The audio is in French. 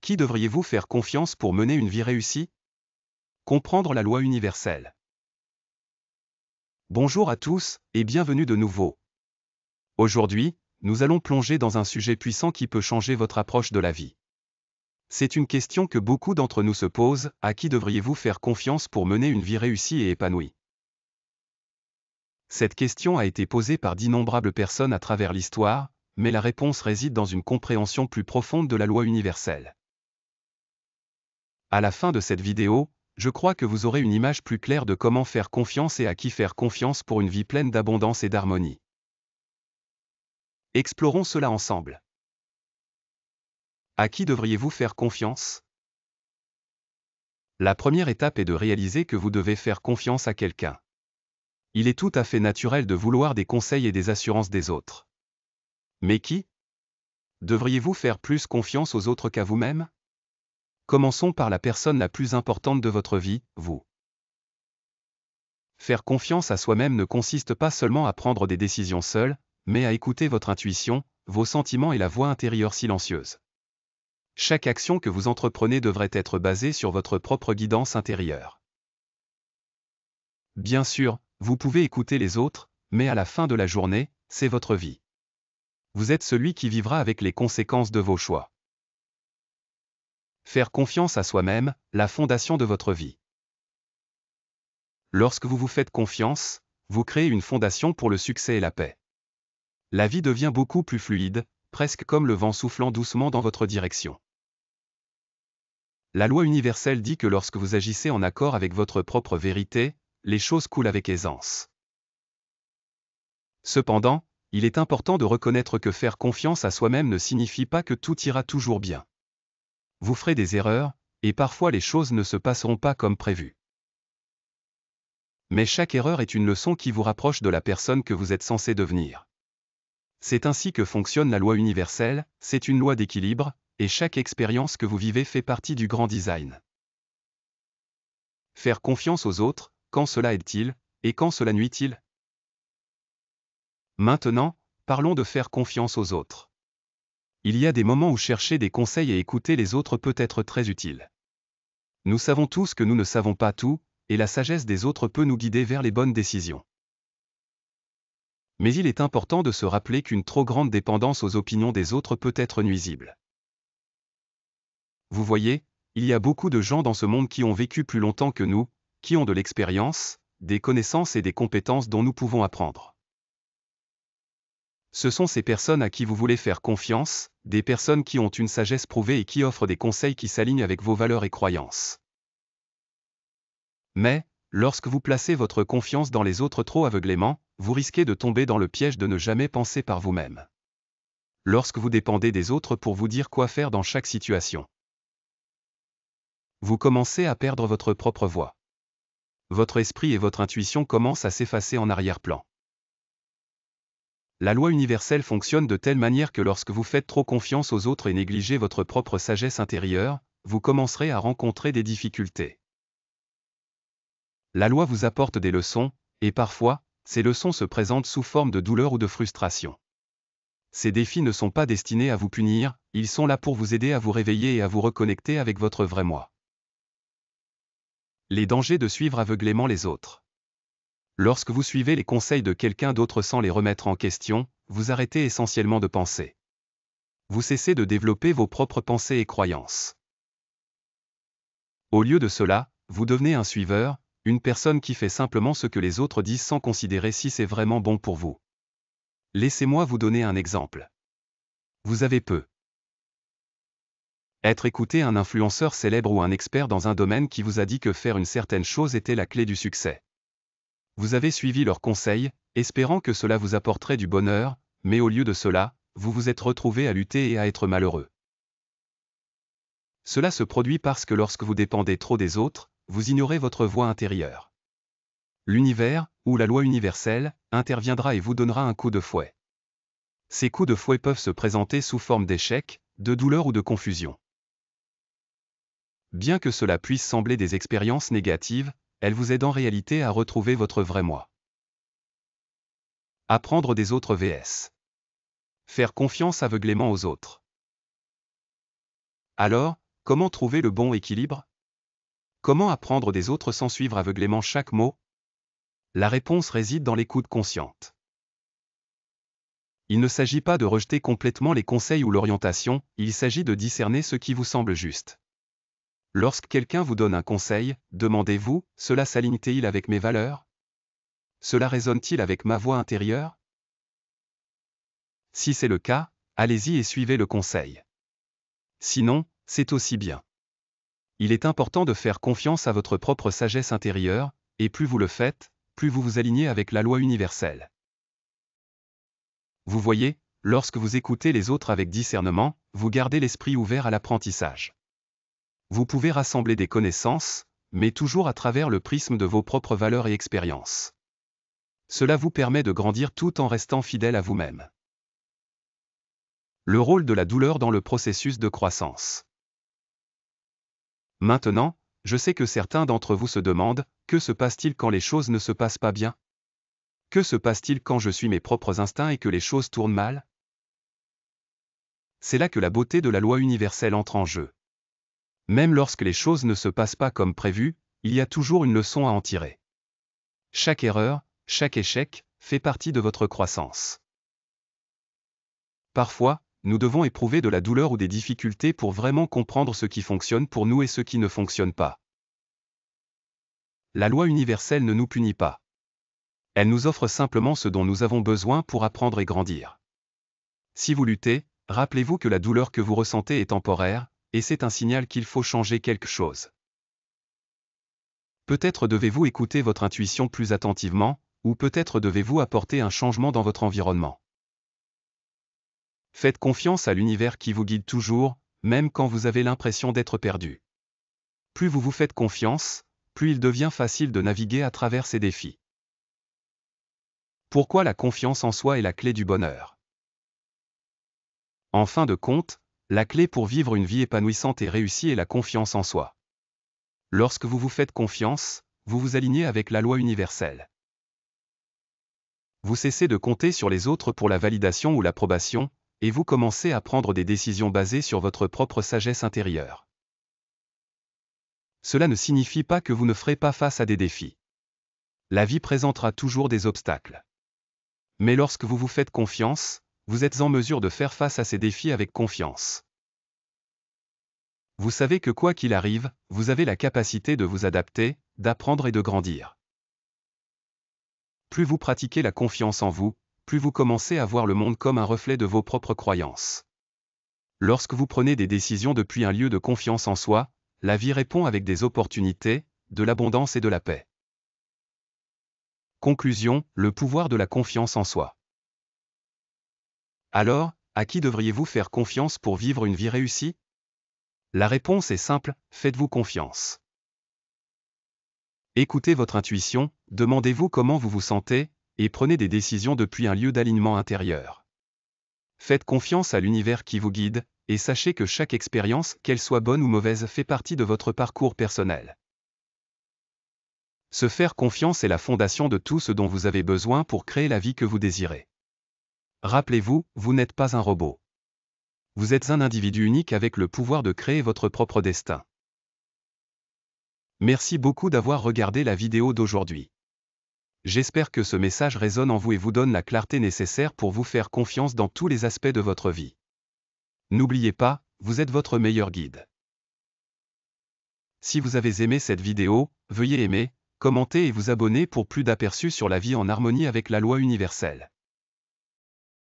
qui devriez-vous faire confiance pour mener une vie réussie? Comprendre la loi universelle. Bonjour à tous, et bienvenue de nouveau. Aujourd'hui, nous allons plonger dans un sujet puissant qui peut changer votre approche de la vie. C'est une question que beaucoup d'entre nous se posent, à qui devriez-vous faire confiance pour mener une vie réussie et épanouie? Cette question a été posée par d'innombrables personnes à travers l'histoire, mais la réponse réside dans une compréhension plus profonde de la loi universelle. À la fin de cette vidéo, je crois que vous aurez une image plus claire de comment faire confiance et à qui faire confiance pour une vie pleine d'abondance et d'harmonie. Explorons cela ensemble. À qui devriez-vous faire confiance? La première étape est de réaliser que vous devez faire confiance à quelqu'un. Il est tout à fait naturel de vouloir des conseils et des assurances des autres. Mais qui? Devriez-vous faire plus confiance aux autres qu'à vous-même? Commençons par la personne la plus importante de votre vie, vous. Faire confiance à soi-même ne consiste pas seulement à prendre des décisions seul, mais à écouter votre intuition, vos sentiments et la voix intérieure silencieuse. Chaque action que vous entreprenez devrait être basée sur votre propre guidance intérieure. Bien sûr, vous pouvez écouter les autres, mais à la fin de la journée, c'est votre vie. Vous êtes celui qui vivra avec les conséquences de vos choix. Faire confiance à soi-même, la fondation de votre vie. Lorsque vous vous faites confiance, vous créez une fondation pour le succès et la paix. La vie devient beaucoup plus fluide, presque comme le vent soufflant doucement dans votre direction. La loi universelle dit que lorsque vous agissez en accord avec votre propre vérité, les choses coulent avec aisance. Cependant, il est important de reconnaître que faire confiance à soi-même ne signifie pas que tout ira toujours bien. Vous ferez des erreurs, et parfois les choses ne se passeront pas comme prévu. Mais chaque erreur est une leçon qui vous rapproche de la personne que vous êtes censé devenir. C'est ainsi que fonctionne la loi universelle, c'est une loi d'équilibre, et chaque expérience que vous vivez fait partie du grand design. Faire confiance aux autres, quand cela aide-t-il, et quand cela nuit-il? Maintenant, parlons de faire confiance aux autres. Il y a des moments où chercher des conseils et écouter les autres peut être très utile. Nous savons tous que nous ne savons pas tout, et la sagesse des autres peut nous guider vers les bonnes décisions. Mais il est important de se rappeler qu'une trop grande dépendance aux opinions des autres peut être nuisible. Vous voyez, il y a beaucoup de gens dans ce monde qui ont vécu plus longtemps que nous, qui ont de l'expérience, des connaissances et des compétences dont nous pouvons apprendre. Ce sont ces personnes à qui vous voulez faire confiance, des personnes qui ont une sagesse prouvée et qui offrent des conseils qui s'alignent avec vos valeurs et croyances. Mais, lorsque vous placez votre confiance dans les autres trop aveuglément, vous risquez de tomber dans le piège de ne jamais penser par vous-même. Lorsque vous dépendez des autres pour vous dire quoi faire dans chaque situation, vous commencez à perdre votre propre voix. Votre esprit et votre intuition commencent à s'effacer en arrière-plan. La loi universelle fonctionne de telle manière que lorsque vous faites trop confiance aux autres et négligez votre propre sagesse intérieure, vous commencerez à rencontrer des difficultés. La loi vous apporte des leçons, et parfois, ces leçons se présentent sous forme de douleur ou de frustration. Ces défis ne sont pas destinés à vous punir, ils sont là pour vous aider à vous réveiller et à vous reconnecter avec votre vrai moi. Les dangers de suivre aveuglément les autres. Lorsque vous suivez les conseils de quelqu'un d'autre sans les remettre en question, vous arrêtez essentiellement de penser. Vous cessez de développer vos propres pensées et croyances. Au lieu de cela, vous devenez un suiveur, une personne qui fait simplement ce que les autres disent sans considérer si c'est vraiment bon pour vous. Laissez-moi vous donner un exemple. Vous avez peu être écouté un influenceur célèbre ou un expert dans un domaine qui vous a dit que faire une certaine chose était la clé du succès. Vous avez suivi leurs conseils, espérant que cela vous apporterait du bonheur, mais au lieu de cela, vous vous êtes retrouvé à lutter et à être malheureux. Cela se produit parce que lorsque vous dépendez trop des autres, vous ignorez votre voix intérieure. L'univers, ou la loi universelle, interviendra et vous donnera un coup de fouet. Ces coups de fouet peuvent se présenter sous forme d'échec, de douleur ou de confusion. Bien que cela puisse sembler des expériences négatives, elles vous aident en réalité à retrouver votre vrai moi. Apprendre des autres vs. Faire confiance aveuglément aux autres. Alors, Comment trouver le bon équilibre? Comment apprendre des autres sans suivre aveuglément chaque mot? La réponse réside dans l'écoute consciente. Il ne s'agit pas de rejeter complètement les conseils ou l'orientation, il s'agit de discerner ce qui vous semble juste. Lorsque quelqu'un vous donne un conseil, demandez-vous, cela s'aligne-t-il avec mes valeurs? Cela résonne-t-il avec ma voix intérieure? Si c'est le cas, allez-y et suivez le conseil. Sinon, c'est aussi bien. Il est important de faire confiance à votre propre sagesse intérieure, et plus vous le faites, plus vous vous alignez avec la loi universelle. Vous voyez, lorsque vous écoutez les autres avec discernement, vous gardez l'esprit ouvert à l'apprentissage. Vous pouvez rassembler des connaissances, mais toujours à travers le prisme de vos propres valeurs et expériences. Cela vous permet de grandir tout en restant fidèle à vous-même. Le rôle de la douleur dans le processus de croissance. Maintenant, je sais que certains d'entre vous se demandent, que se passe-t-il quand les choses ne se passent pas bien? Que se passe-t-il quand je suis mes propres instincts et que les choses tournent mal? C'est là que la beauté de la loi universelle entre en jeu. Même lorsque les choses ne se passent pas comme prévu, il y a toujours une leçon à en tirer. Chaque erreur, chaque échec, fait partie de votre croissance. Parfois, nous devons éprouver de la douleur ou des difficultés pour vraiment comprendre ce qui fonctionne pour nous et ce qui ne fonctionne pas. La loi universelle ne nous punit pas. Elle nous offre simplement ce dont nous avons besoin pour apprendre et grandir. Si vous luttez, rappelez-vous que la douleur que vous ressentez est temporaire, et c'est un signal qu'il faut changer quelque chose. Peut-être devez-vous écouter votre intuition plus attentivement, ou peut-être devez-vous apporter un changement dans votre environnement. Faites confiance à l'univers qui vous guide toujours, même quand vous avez l'impression d'être perdu. Plus vous vous faites confiance, plus il devient facile de naviguer à travers ces défis. Pourquoi la confiance en soi est la clé du bonheur? En fin de compte, la clé pour vivre une vie épanouissante et réussie est la confiance en soi. Lorsque vous vous faites confiance, vous vous alignez avec la loi universelle. Vous cessez de compter sur les autres pour la validation ou l'approbation, et vous commencez à prendre des décisions basées sur votre propre sagesse intérieure. Cela ne signifie pas que vous ne ferez pas face à des défis. La vie présentera toujours des obstacles. Mais lorsque vous vous faites confiance, vous êtes en mesure de faire face à ces défis avec confiance. Vous savez que quoi qu'il arrive, vous avez la capacité de vous adapter, d'apprendre et de grandir. Plus vous pratiquez la confiance en vous, plus vous commencez à voir le monde comme un reflet de vos propres croyances. Lorsque vous prenez des décisions depuis un lieu de confiance en soi, la vie répond avec des opportunités, de l'abondance et de la paix. Conclusion, le pouvoir de la confiance en soi. Alors, à qui devriez-vous faire confiance pour vivre une vie réussie? La réponse est simple, faites-vous confiance. Écoutez votre intuition, demandez-vous comment vous vous sentez, et prenez des décisions depuis un lieu d'alignement intérieur. Faites confiance à l'univers qui vous guide, et sachez que chaque expérience, qu'elle soit bonne ou mauvaise, fait partie de votre parcours personnel. Se faire confiance est la fondation de tout ce dont vous avez besoin pour créer la vie que vous désirez. Rappelez-vous, vous n'êtes pas un robot. Vous êtes un individu unique avec le pouvoir de créer votre propre destin. Merci beaucoup d'avoir regardé la vidéo d'aujourd'hui. J'espère que ce message résonne en vous et vous donne la clarté nécessaire pour vous faire confiance dans tous les aspects de votre vie. N'oubliez pas, vous êtes votre meilleur guide. Si vous avez aimé cette vidéo, veuillez aimer, commenter et vous abonner pour plus d'aperçus sur la vie en harmonie avec la loi universelle.